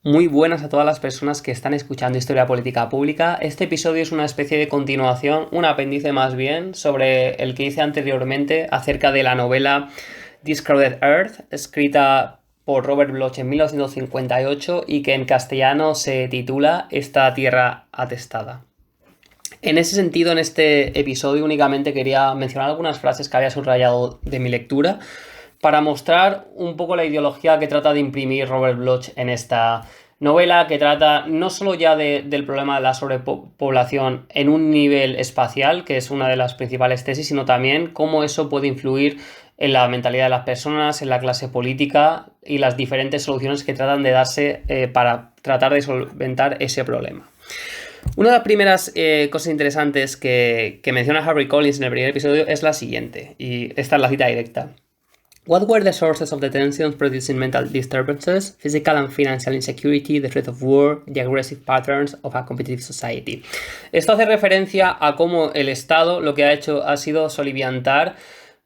Muy buenas a todas las personas que están escuchando Historia Política Pública. Este episodio es una especie de continuación, un apéndice más bien, sobre el que hice anteriormente acerca de la novela This Crowded Earth, escrita por Robert Bloch en 1958 y que en castellano se titula Esta tierra atestada. En ese sentido, en este episodio únicamente quería mencionar algunas frases que había subrayado de mi lectura para mostrar un poco la ideología que trata de imprimir Robert Bloch en esta novela, que trata no solo ya del problema de la sobrepoblación en un nivel espacial, que es una de las principales tesis, sino también cómo eso puede influir en la mentalidad de las personas, en la clase política y las diferentes soluciones que tratan de darse para tratar de solventar ese problema. Una de las primeras cosas interesantes que menciona Harry Collins en el primer episodio es la siguiente, y esta es la cita directa. What were the sources of the tensions producing mental disturbances, physical and financial insecurity, the threat of war, the aggressive patterns of a competitive society? Esto hace referencia a cómo el Estado lo que ha hecho ha sido soliviantar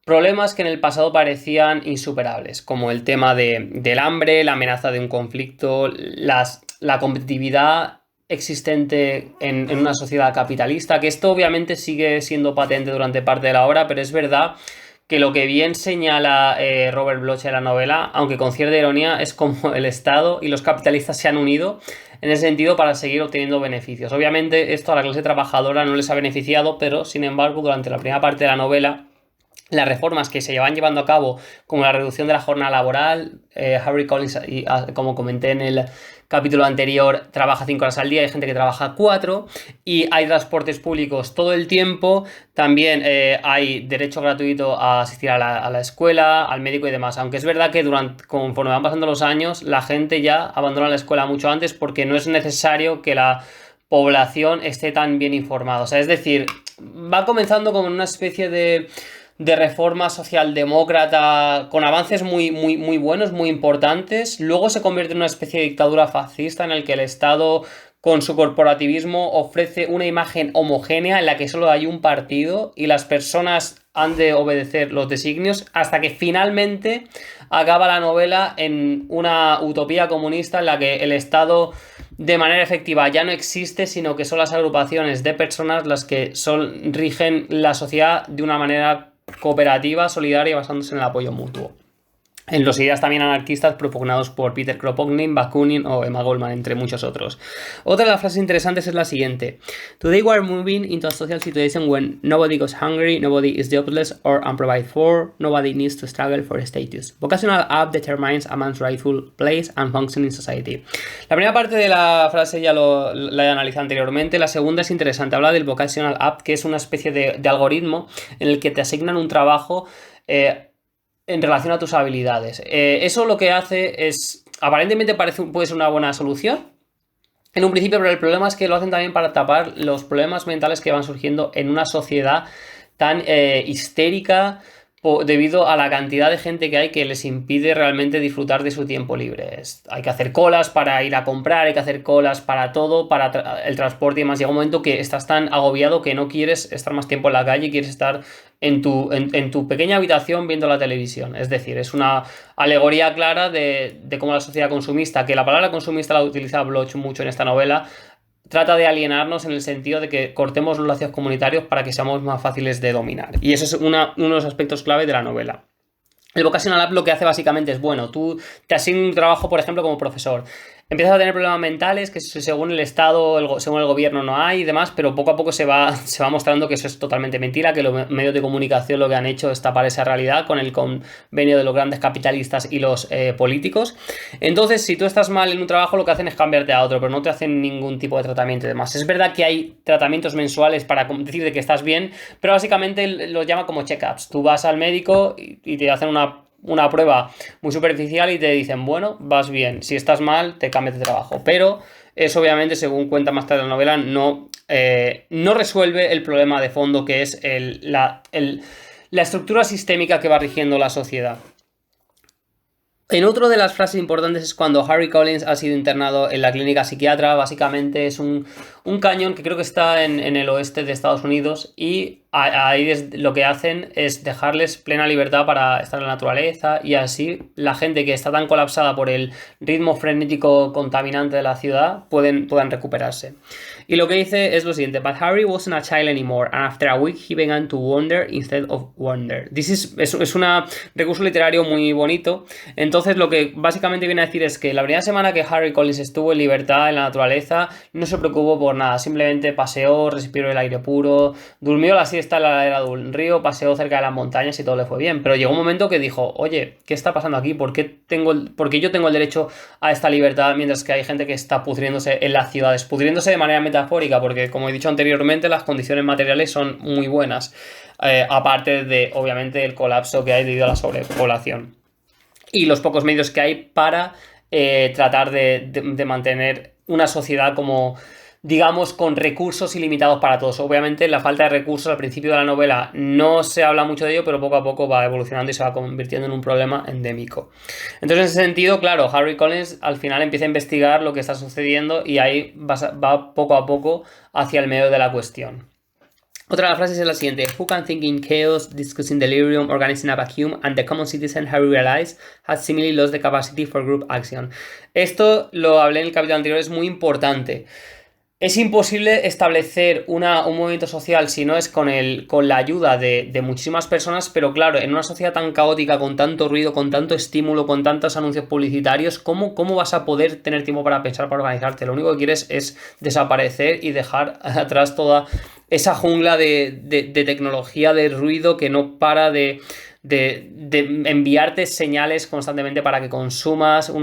problemas que en el pasado parecían insuperables, como el tema del hambre, la amenaza de un conflicto, la competitividad existente en una sociedad capitalista, que esto obviamente sigue siendo patente durante parte de la obra, pero es verdad que lo que bien señala Robert Bloch en la novela, aunque con cierta ironía, es como el Estado y los capitalistas se han unido en ese sentido para seguir obteniendo beneficios. Obviamente esto a la clase trabajadora no les ha beneficiado, pero sin embargo durante la primera parte de la novela las reformas que se llevan llevando a cabo, como la reducción de la jornada laboral, Harry Collins, como comenté en el capítulo anterior, trabaja 5 horas al día, hay gente que trabaja 4, y hay transportes públicos todo el tiempo, también hay derecho gratuito a asistir a la escuela, al médico y demás, aunque es verdad que conforme van pasando los años, la gente ya abandona la escuela mucho antes porque no es necesario que la población esté tan bien informada. O sea, es decir, va comenzando como una especie de reforma socialdemócrata con avances muy buenos, muy importantes. Luego se convierte en una especie de dictadura fascista en el que el Estado, con su corporativismo, ofrece una imagen homogénea en la que solo hay un partido y las personas han de obedecer los designios hasta que finalmente acaba la novela en una utopía comunista en la que el Estado de manera efectiva ya no existe, sino que son las agrupaciones de personas las que rigen la sociedad de una manera cooperativa, solidaria, basándose en el apoyo mutuo. En los ideas también anarquistas propugnados por Peter Kropotkin, Bakunin o Emma Goldman, entre muchos otros. Otra de las frases interesantes es la siguiente. Today we are moving into a social situation when nobody goes hungry, nobody is jobless or unprovided for, nobody needs to struggle for status. Vocational app determines a man's rightful place and function in society. La primera parte de la frase ya la he analizado anteriormente. La segunda es interesante. Habla del vocational app, que es una especie de algoritmo en el que te asignan un trabajo en relación a tus habilidades. Eso lo que hace es, aparentemente puede ser una buena solución en un principio, pero el problema es que lo hacen también para tapar los problemas mentales que van surgiendo en una sociedad tan histérica debido a la cantidad de gente que hay que les impide realmente disfrutar de su tiempo libre. Hay que hacer colas para ir a comprar, hay que hacer colas para todo, para el transporte y demás. Llega un momento que estás tan agobiado que no quieres estar más tiempo en la calle, quieres estar en tu pequeña habitación viendo la televisión. Es decir, es una alegoría clara de cómo la sociedad consumista, que la palabra consumista la utiliza Bloch mucho en esta novela, trata de alienarnos en el sentido de que cortemos los lazos comunitarios para que seamos más fáciles de dominar. Y eso es uno de los aspectos clave de la novela. El Vocational App lo que hace básicamente es, bueno, tú te asignas un trabajo, por ejemplo, como profesor. Empiezas a tener problemas mentales que según el Estado, según el gobierno no hay y demás, pero poco a poco se va mostrando que eso es totalmente mentira, que los medios de comunicación lo que han hecho es tapar esa realidad con el convenio de los grandes capitalistas y los políticos. Entonces, si tú estás mal en un trabajo, lo que hacen es cambiarte a otro, pero no te hacen ningún tipo de tratamiento y demás. Es verdad que hay tratamientos mensuales para decirte que estás bien, pero básicamente lo llama como check-ups. Tú vas al médico y te hacen una prueba muy superficial y te dicen, bueno, vas bien, si estás mal, te cambias de trabajo. Pero eso obviamente, según cuenta más tarde la novela, no resuelve el problema de fondo que es la estructura sistémica que va rigiendo la sociedad. En otro de las frases importantes es cuando Harry Collins ha sido internado en la clínica psiquiatra. Básicamente es un un cañón que creo que está en el oeste de Estados Unidos y ahí lo que hacen es dejarles plena libertad para estar en la naturaleza y así la gente que está tan colapsada por el ritmo frenético contaminante de la ciudad puedan recuperarse. Y lo que dice es lo siguiente: But Harry wasn't a child anymore, and after a week he began to wonder instead of wonder. Es un recurso literario muy bonito. Entonces lo que básicamente viene a decir es que la primera semana que Harry Collins estuvo en libertad en la naturaleza no se preocupó por nada, simplemente paseó, respiró el aire puro, durmió la siesta en la ladera de un río, paseó cerca de las montañas y todo le fue bien. Pero llegó un momento que dijo, oye, ¿qué está pasando aquí? ¿Por qué yo tengo el derecho a esta libertad mientras que hay gente que está pudriéndose en las ciudades? Pudriéndose de manera metafórica, porque como he dicho anteriormente, las condiciones materiales son muy buenas, aparte de, obviamente, el colapso que hay debido a la sobrepoblación y los pocos medios que hay para tratar de mantener una sociedad como, digamos, con recursos ilimitados para todos. Obviamente la falta de recursos al principio de la novela no se habla mucho de ello, pero poco a poco va evolucionando y se va convirtiendo en un problema endémico. Entonces, en ese sentido, claro, Harry Collins al final empieza a investigar lo que está sucediendo y ahí va poco a poco hacia el medio de la cuestión. Otra de las frases es la siguiente: Who can think in chaos, discussing delirium, organizing a vacuum, and the common citizen, Harry realized, had seemingly lost the capacity for group action. Esto lo hablé en el capítulo anterior, es muy importante. Es imposible establecer un movimiento social si no es con la ayuda de muchísimas personas, pero claro, en una sociedad tan caótica, con tanto ruido, con tanto estímulo, con tantos anuncios publicitarios, ¿cómo vas a poder tener tiempo para pensar, para organizarte? Lo único que quieres es desaparecer y dejar atrás toda esa jungla de tecnología, de ruido que no para de enviarte señales constantemente para que consumas,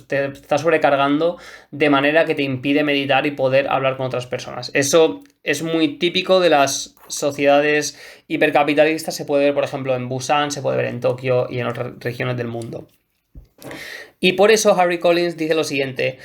te está sobrecargando de manera que te impide meditar y poder hablar con otras personas. Eso es muy típico de las sociedades hipercapitalistas, se puede ver por ejemplo en Busan, se puede ver en Tokio y en otras regiones del mundo. Y por eso Harry Collins dice lo siguiente: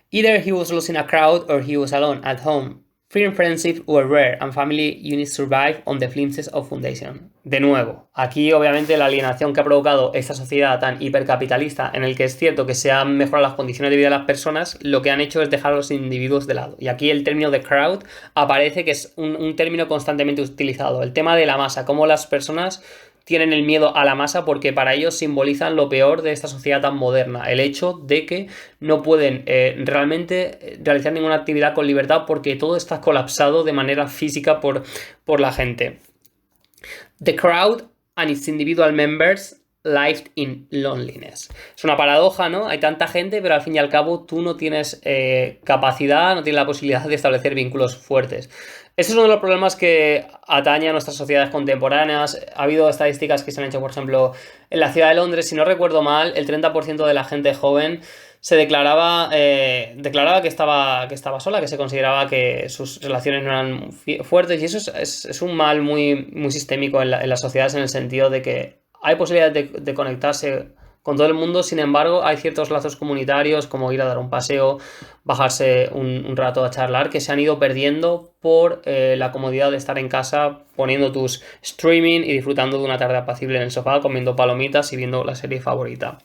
Either he was losing a crowd or he was alone at home. Freedom friendships were rare and family units survive on the flimsies of foundation. De nuevo, aquí obviamente la alienación que ha provocado esta sociedad tan hipercapitalista, en el que es cierto que se han mejorado las condiciones de vida de las personas, lo que han hecho es dejar a los individuos de lado. Y aquí el término de crowd aparece, que es un término constantemente utilizado. El tema de la masa, cómo las personas tienen el miedo a la masa porque para ellos simbolizan lo peor de esta sociedad tan moderna, el hecho de que no pueden realmente realizar ninguna actividad con libertad porque todo está colapsado de manera física por la gente. The crowd and its individual members lived in loneliness. Es una paradoja, ¿no? Hay tanta gente, pero al fin y al cabo tú no tienes capacidad, no tienes la posibilidad de establecer vínculos fuertes. Ese es uno de los problemas que atañe a nuestras sociedades contemporáneas. Ha habido estadísticas que se han hecho, por ejemplo, en la ciudad de Londres, si no recuerdo mal, el 30% de la gente joven se declaraba que estaba sola, que se consideraba que sus relaciones no eran fuertes, y eso es un mal muy, muy sistémico en las sociedades, en el sentido de que hay posibilidades de conectarse con todo el mundo. Sin embargo, hay ciertos lazos comunitarios, como ir a dar un paseo, bajarse un rato a charlar, que se han ido perdiendo por la comodidad de estar en casa poniendo tus streaming y disfrutando de una tarde apacible en el sofá, comiendo palomitas y viendo la serie favorita.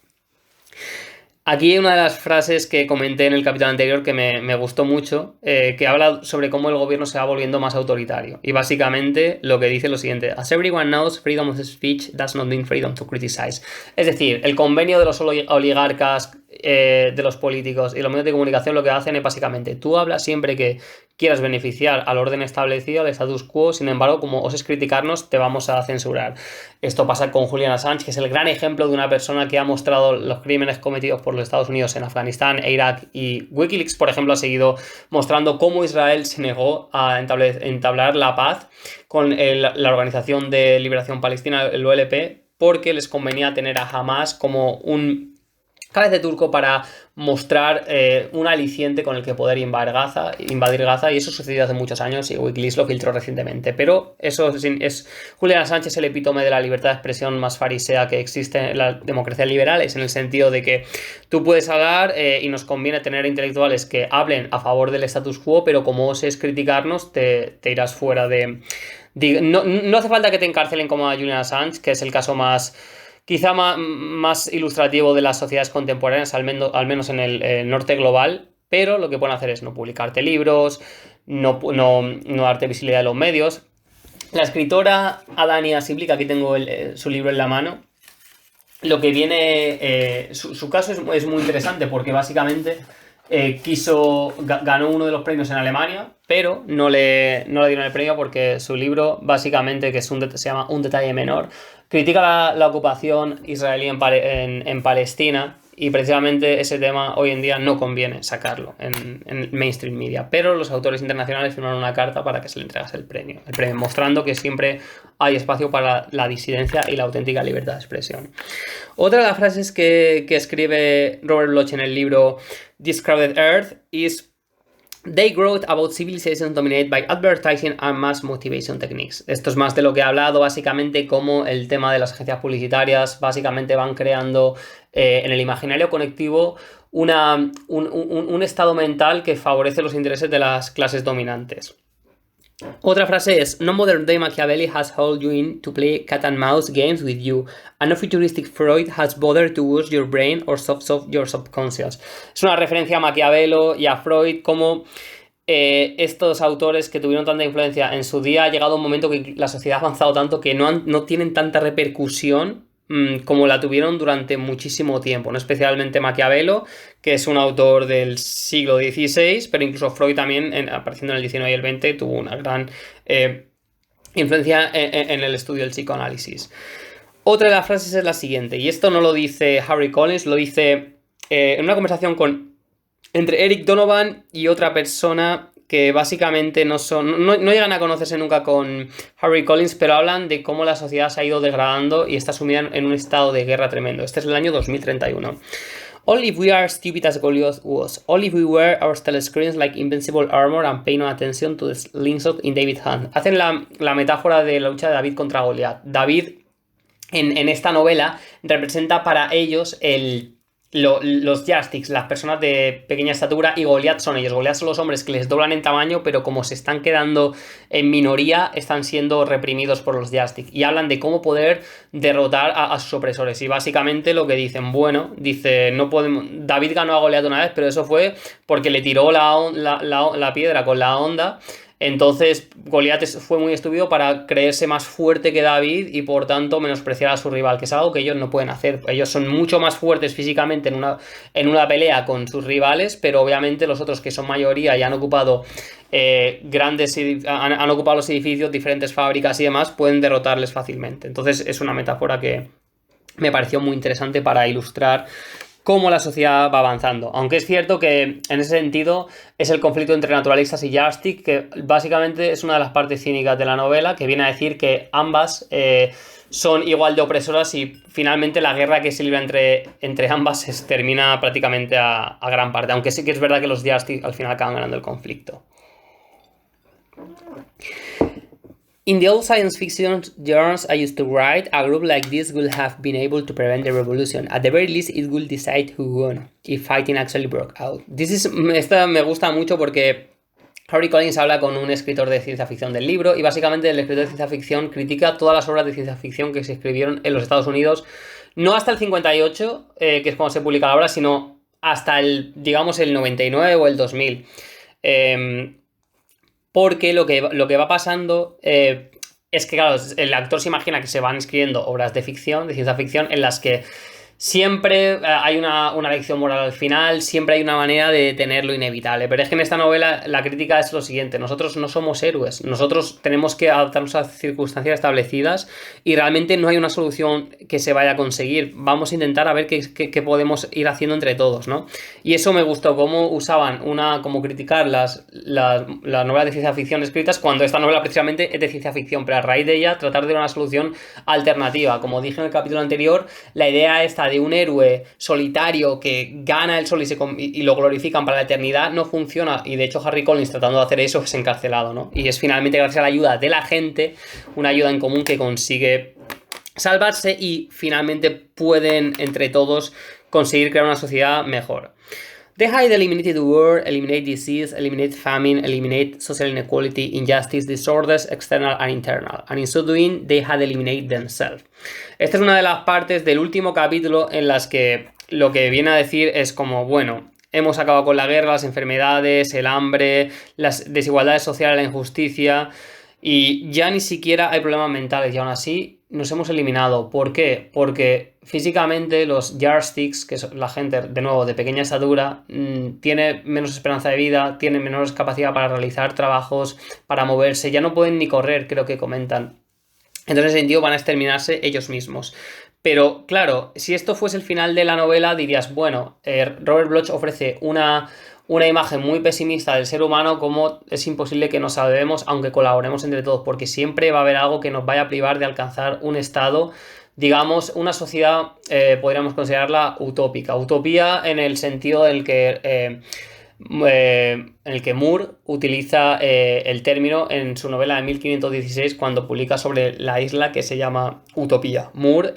Aquí hay una de las frases que comenté en el capítulo anterior que me gustó mucho, que habla sobre cómo el gobierno se va volviendo más autoritario. Y básicamente lo que dice es lo siguiente: As everyone knows, freedom of speech does not mean freedom to criticize. Es decir, el convenio de los oligarcas, de los políticos y los medios de comunicación, lo que hacen es básicamente: tú hablas siempre que quieras beneficiar al orden establecido, al status quo, sin embargo, como oses criticarnos, te vamos a censurar. Esto pasa con Julian Assange, que es el gran ejemplo de una persona que ha mostrado los crímenes cometidos por los Estados Unidos en Afganistán e Irak, y Wikileaks, por ejemplo, ha seguido mostrando cómo Israel se negó a entablar la paz con la Organización de Liberación Palestina, el OLP, porque les convenía tener a Hamas como un cabeza de turco para mostrar un aliciente con el que poder invadir Gaza, y eso sucedió hace muchos años y Wikileaks lo filtró recientemente. Pero eso Julian Assange es el epítome de la libertad de expresión más farisea que existe en las democracias liberales, en el sentido de que tú puedes hablar y nos conviene tener intelectuales que hablen a favor del status quo, pero como oses criticarnos, te irás fuera de... No hace falta que te encarcelen como a Julian Assange, que es el caso quizá más ilustrativo de las sociedades contemporáneas, al menos en el norte global, pero lo que pueden hacer es no publicarte libros, no darte visibilidad de los medios. La escritora Adani Asibli, que aquí tengo su libro en la mano, lo que viene, su caso es muy interesante porque básicamente ganó uno de los premios en Alemania, pero no le dieron el premio porque su libro, básicamente, que se llama Un detalle menor, critica la ocupación israelí en Palestina, y precisamente ese tema hoy en día no conviene sacarlo en el mainstream media, pero los autores internacionales firmaron una carta para que se le entregase el premio, mostrando que siempre hay espacio para la disidencia y la auténtica libertad de expresión. Otra de las frases que escribe Robert Bloch en el libro This Crowded Earth is: "They wrote about civilization dominated by advertising and mass motivation techniques". Esto es más de lo que he hablado, básicamente cómo el tema de las agencias publicitarias básicamente van creando en el imaginario colectivo un estado mental que favorece los intereses de las clases dominantes. Otra frase es: "No modern day Machiavelli has hauled you in to play cat and mouse games with you, and no futuristic Freud has bothered to wash your brain or soft your subconscious". Es una referencia a Maquiavelo y a Freud, como estos autores que tuvieron tanta influencia en su día, ha llegado un momento que la sociedad ha avanzado tanto que no tienen tanta repercusión como la tuvieron durante muchísimo tiempo, ¿no? Especialmente Maquiavelo, que es un autor del siglo XVI, pero incluso Freud también, apareciendo en el XIX y el XX, tuvo una gran influencia en el estudio del psicoanálisis. Otra de las frases es la siguiente, y esto no lo dice Harry Collins, lo dice en una conversación entre Eric Donovan y otra persona que básicamente no llegan a conocerse nunca con Harry Collins, pero hablan de cómo la sociedad se ha ido degradando y está sumida en un estado de guerra tremendo. Este es el año 2031. "All if we are stupid as Goliath was. All if we wear our telescreens like invincible armor and pay no attention to the slingshot in David Hunt". Hacen la metáfora de la lucha de David contra Goliat. David, en esta novela, representa para ellos los Yastics, las personas de pequeña estatura, y Goliat son ellos. Goliat son los hombres que les doblan en tamaño, pero como se están quedando en minoría, están siendo reprimidos por los Yastics. Y hablan de cómo poder derrotar a sus opresores. Y básicamente lo que dicen, no podemos. David ganó a Goliat una vez, pero eso fue porque le tiró la piedra con la onda. Entonces Goliat fue muy estúpido para creerse más fuerte que David y por tanto menospreciar a su rival, que es algo que ellos no pueden hacer. Ellos son mucho más fuertes físicamente en una pelea con sus rivales, pero obviamente los otros, que son mayoría y han ocupado han ocupado los edificios, diferentes fábricas y demás, pueden derrotarles fácilmente. Entonces es una metáfora que me pareció muy interesante para ilustrar cómo la sociedad va avanzando. Aunque es cierto que en ese sentido es el conflicto entre naturalistas y Yardstick, que básicamente es una de las partes cínicas de la novela, que viene a decir que ambas son igual de opresoras y finalmente la guerra que se libra entre ambas se termina prácticamente a gran parte, aunque sí que es verdad que los Yardstick al final acaban ganando el conflicto. "In the old science fiction journals I used to write, a group like this would have been able to prevent the revolution. At the very least, it will decide who won, if fighting actually broke out". Esta me gusta mucho porque Harry Collins habla con un escritor de ciencia ficción del libro, y básicamente el escritor de ciencia ficción critica todas las obras de ciencia ficción que se escribieron en los Estados Unidos, no hasta el 58, que es cuando se publica la obra, sino hasta el 99 o el 2000. Porque lo que va pasando es que, claro, el actor se imagina que se van escribiendo obras de ficción, de ciencia ficción, en las que siempre hay una lección moral al final, siempre hay una manera de detener lo inevitable. Pero es que en esta novela la crítica es lo siguiente: nosotros no somos héroes, nosotros tenemos que adaptarnos a circunstancias establecidas y realmente no hay una solución que se vaya a conseguir. Vamos a intentar a ver qué podemos ir haciendo entre todos, ¿no? Y eso me gustó, cómo usaban como criticar las novelas de ciencia ficción escritas, cuando esta novela precisamente es de ciencia ficción, pero a raíz de ella tratar de dar una solución alternativa. Como dije en el capítulo anterior, la idea esta de un héroe solitario que gana el sol y lo glorifican para la eternidad no funciona, y de hecho Harry Collins, tratando de hacer eso, es encarcelado, ¿no? Y es finalmente gracias a la ayuda de la gente, una ayuda en común, que consigue salvarse y finalmente pueden entre todos conseguir crear una sociedad mejor. "They had eliminated war, eliminate disease, eliminate famine, eliminate social inequality, injustice, disorders, external and internal. And in so doing, they had eliminated themselves". Esta es una de las partes del último capítulo en las que lo que viene a decir es como, bueno, hemos acabado con la guerra, las enfermedades, el hambre, las desigualdades sociales, la injusticia, y ya ni siquiera hay problemas mentales, y aún así nos hemos eliminado. ¿Por qué? Porque físicamente los yardsticks, que es la gente, de nuevo, de pequeña estatura, tiene menos esperanza de vida, tiene menos capacidad para realizar trabajos, para moverse, ya no pueden ni correr, creo que comentan. Entonces, en ese sentido, van a exterminarse ellos mismos. Pero, claro, si esto fuese el final de la novela, dirías, bueno, Robert Bloch ofrece una imagen muy pesimista del ser humano, como es imposible que nos salvemos aunque colaboremos entre todos, porque siempre va a haber algo que nos vaya a privar de alcanzar un estado, digamos, una sociedad, podríamos considerarla utópica. Utopía en el sentido del que... en el que Moore utiliza el término en su novela de 1516 cuando publica sobre la isla que se llama Utopía. Moore,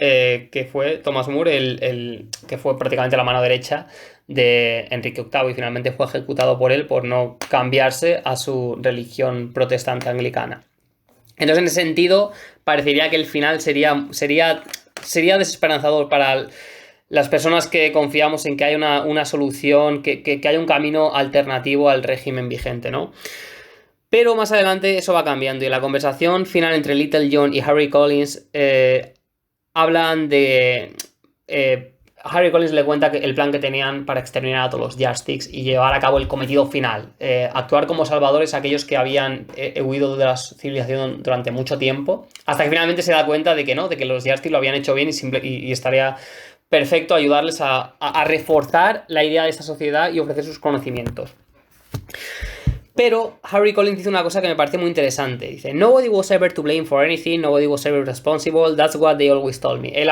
que fue Thomas Moore, el que fue prácticamente la mano derecha de Enrique VIII y finalmente fue ejecutado por él por no cambiarse a su religión protestante anglicana. Entonces, en ese sentido, parecería que el final sería desesperanzador para las personas que confiamos en que hay una solución, que hay un camino alternativo al régimen vigente, ¿no? Pero más adelante eso va cambiando y en la conversación final entre Little John y Harry Collins hablan de... Harry Collins le cuenta que el plan que tenían para exterminar a todos los Yardsticks y llevar a cabo el cometido final, actuar como salvadores a aquellos que habían huido de la civilización durante mucho tiempo, hasta que finalmente se da cuenta de que no, de que los Yardsticks lo habían hecho bien y estaría perfecto ayudarles a reforzar la idea de esta sociedad y ofrecer sus conocimientos. Pero Harry Collins dice una cosa que me parece muy interesante. Dice, nobody was ever to blame for anything, nobody was ever responsible, that's what they always told me. Él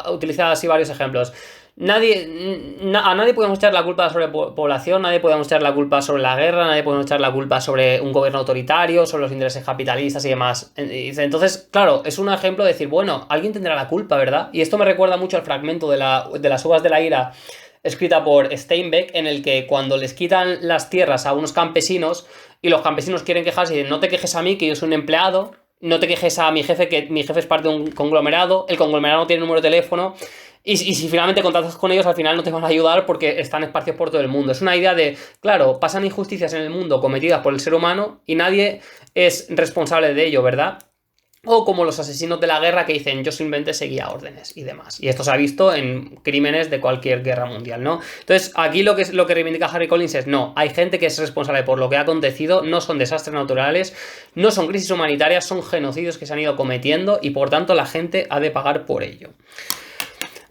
utiliza así varios ejemplos. A nadie podemos echar la culpa sobre población, nadie podemos echar la culpa sobre la guerra, nadie podemos echar la culpa sobre un gobierno autoritario, sobre los intereses capitalistas y demás. Entonces, claro, es un ejemplo de decir, bueno, alguien tendrá la culpa, ¿verdad? Y esto me recuerda mucho al fragmento de las uvas de la ira, escrita por Steinbeck, en el que cuando les quitan las tierras a unos campesinos y los campesinos quieren quejarse y dicen, no te quejes a mí, que yo soy un empleado, no te quejes a mi jefe, que mi jefe es parte de un conglomerado, el conglomerado no tiene número de teléfono, y si finalmente contactas con ellos, al final no te van a ayudar porque están esparcidos por todo el mundo. Es una idea de, claro, pasan injusticias en el mundo cometidas por el ser humano y nadie es responsable de ello, ¿verdad? O como los asesinos de la guerra que dicen, yo simplemente seguía órdenes y demás. Y esto se ha visto en crímenes de cualquier guerra mundial, ¿no? Entonces, aquí lo que reivindica Harry Collins es, no, hay gente que es responsable por lo que ha acontecido, no son desastres naturales, no son crisis humanitarias, son genocidios que se han ido cometiendo y por tanto la gente ha de pagar por ello.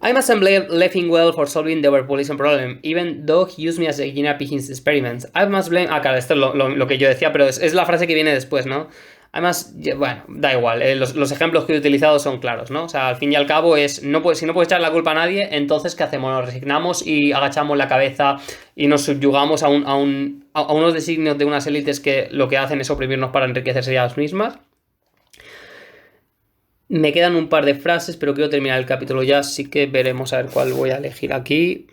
I mustn't blame Leffingwell for solving the overpopulation problem, even though he used me as a guinea pig in his experiments. I must blame... Ah, claro, esto es lo que yo decía, pero es la frase que viene después, ¿no? Además, bueno, da igual, los ejemplos que he utilizado son claros, ¿no? O sea, al fin y al cabo es, si no puedes echar la culpa a nadie, entonces ¿qué hacemos? Nos resignamos y agachamos la cabeza y nos subyugamos a unos designios de unas élites que lo que hacen es oprimirnos para enriquecerse ellas mismas. Me quedan un par de frases, pero quiero terminar el capítulo ya, así que veremos a ver cuál voy a elegir aquí.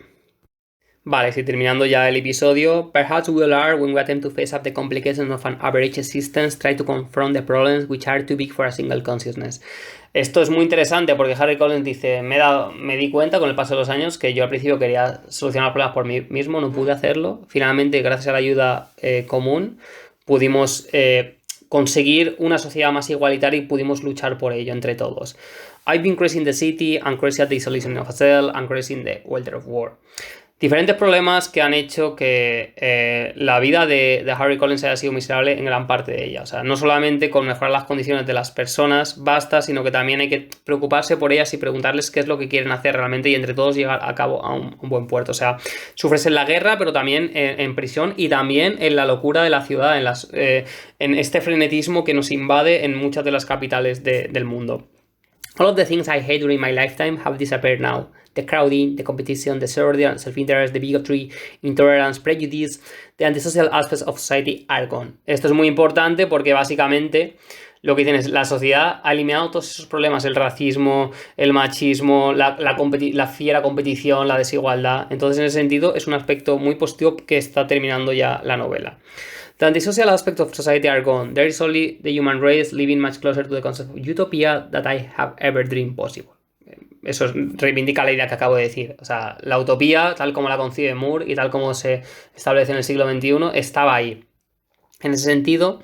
Vale, sí, terminando ya el episodio. Perhaps we all are when we attempt to face up the complications of an average existence, try to confront the problems which are too big for a single consciousness. Esto es muy interesante porque Harry Collins dice, me di cuenta con el paso de los años que yo al principio quería solucionar problemas por mí mismo, no pude hacerlo. Finalmente, gracias a la ayuda común, pudimos conseguir una sociedad más igualitaria y pudimos luchar por ello entre todos. I've been crazy in the city, I'm crazy at the isolation of a cell, I'm crazy in the welter of war. Diferentes problemas que han hecho que la vida de Harry Collins haya sido miserable en gran parte de ella. O sea, no solamente con mejorar las condiciones de las personas basta, sino que también hay que preocuparse por ellas y preguntarles qué es lo que quieren hacer realmente y entre todos llegar a cabo a un buen puerto. O sea, sufres en la guerra, pero también en prisión y también en la locura de la ciudad, en este frenetismo que nos invade en muchas de las capitales del mundo. All of the things I hate during my lifetime have disappeared now. The crowding, the competition, the self-interest, the bigotry, intolerance, prejudice, the antisocial aspects of society are gone. Esto es muy importante porque básicamente lo que dicen es la sociedad ha eliminado todos esos problemas, el racismo, el machismo, la fiera competición, la desigualdad. Entonces, en ese sentido, es un aspecto muy positivo que está terminando ya la novela. The antisocial aspects of society are gone. There is only the human race living much closer to the concept of utopia that I have ever dreamed possible. eso reivindica la idea que acabo de decir. O sea, la utopía, tal como la concibe Moore y tal como se establece en el siglo XXI, estaba ahí. En ese sentido,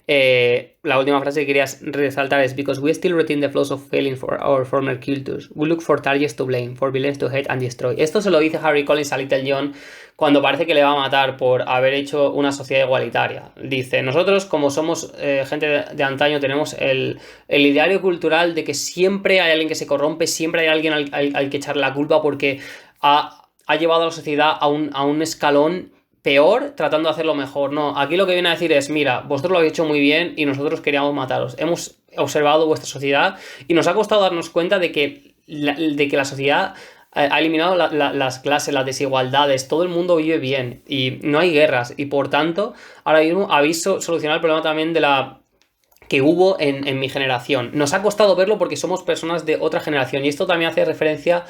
la última frase que quería resaltar es: because we still retain the flaws of failing for our former cultures. We look for targets to blame, for villains to hate and destroy. Esto se lo dice Harry Collins a Little John cuando parece que le va a matar por haber hecho una sociedad igualitaria. Dice: nosotros, como somos gente de antaño, tenemos el ideario cultural de que siempre hay alguien que se corrompe, siempre hay alguien al que echar la culpa porque ha llevado a la sociedad a un escalón peor tratando de hacerlo mejor. No, aquí lo que viene a decir es: mira, vosotros lo habéis hecho muy bien y nosotros queríamos mataros. Hemos observado vuestra sociedad y nos ha costado darnos cuenta de que la sociedad ha eliminado las clases, las desigualdades, todo el mundo vive bien y no hay guerras, y por tanto ahora mismo habéis solucionado el problema también que hubo en mi generación. Nos ha costado verlo porque somos personas de otra generación, y esto también hace referencia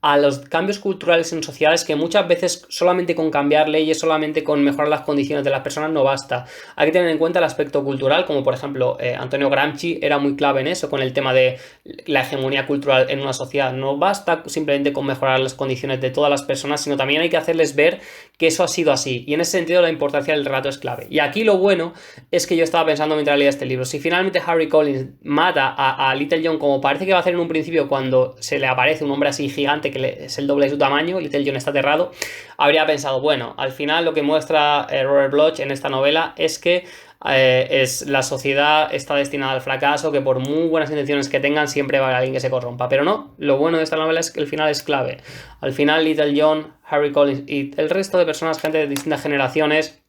a los cambios culturales en sociedades, que muchas veces solamente con cambiar leyes, solamente con mejorar las condiciones de las personas no basta. Hay que tener en cuenta el aspecto cultural, como por ejemplo Antonio Gramsci era muy clave en eso, con el tema de la hegemonía cultural en una sociedad. No basta simplemente con mejorar las condiciones de todas las personas, sino también hay que hacerles ver que eso ha sido así, y en ese sentido la importancia del relato es clave. Y aquí lo bueno es que yo estaba pensando mientras leía este libro: si finalmente Harry Collins mata a Little John, como parece que va a hacer en un principio cuando se le aparece un hombre así gigante que es el doble de su tamaño, Little John está aterrado, habría pensado, bueno, al final lo que muestra Robert Bloch en esta novela es que la sociedad está destinada al fracaso, que por muy buenas intenciones que tengan siempre va a haber alguien que se corrompa. Pero no, lo bueno de esta novela es que el final es clave. Al final Little John, Harry Collins y el resto de personas, gente de distintas generaciones,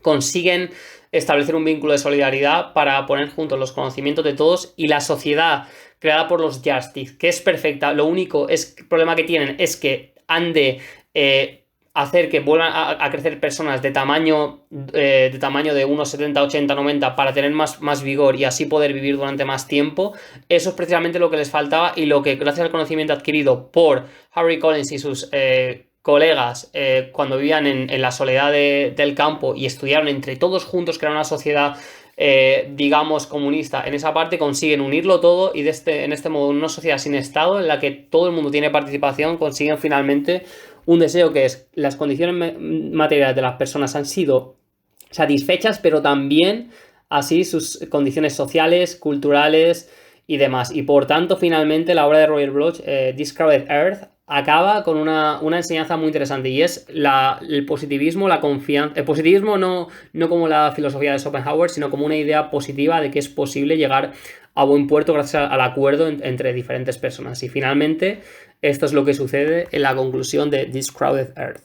consiguen establecer un vínculo de solidaridad para poner juntos los conocimientos de todos, y la sociedad creada por los Justice, que es perfecta. Lo único problema que tienen es que han de hacer que vuelvan a crecer personas de tamaño de 1,70, 80, 90 para tener más vigor y así poder vivir durante más tiempo. Eso es precisamente lo que les faltaba, y lo que, gracias al conocimiento adquirido por Harry Collins y sus colegas cuando vivían en la soledad del campo y estudiaron entre todos juntos, crearon una sociedad digamos comunista en esa parte, consiguen unirlo todo, y en este modo, una sociedad sin Estado en la que todo el mundo tiene participación, consiguen finalmente un deseo, que es: las condiciones materiales de las personas han sido satisfechas, pero también así sus condiciones sociales, culturales y demás. Y por tanto, finalmente, la obra de Robert Bloch, This Crowded Earth, acaba con una enseñanza muy interesante, y es el positivismo, la confianza. El positivismo no como la filosofía de Schopenhauer, sino como una idea positiva de que es posible llegar a buen puerto gracias al acuerdo entre diferentes personas. Y finalmente, esto es lo que sucede en la conclusión de This Crowded Earth.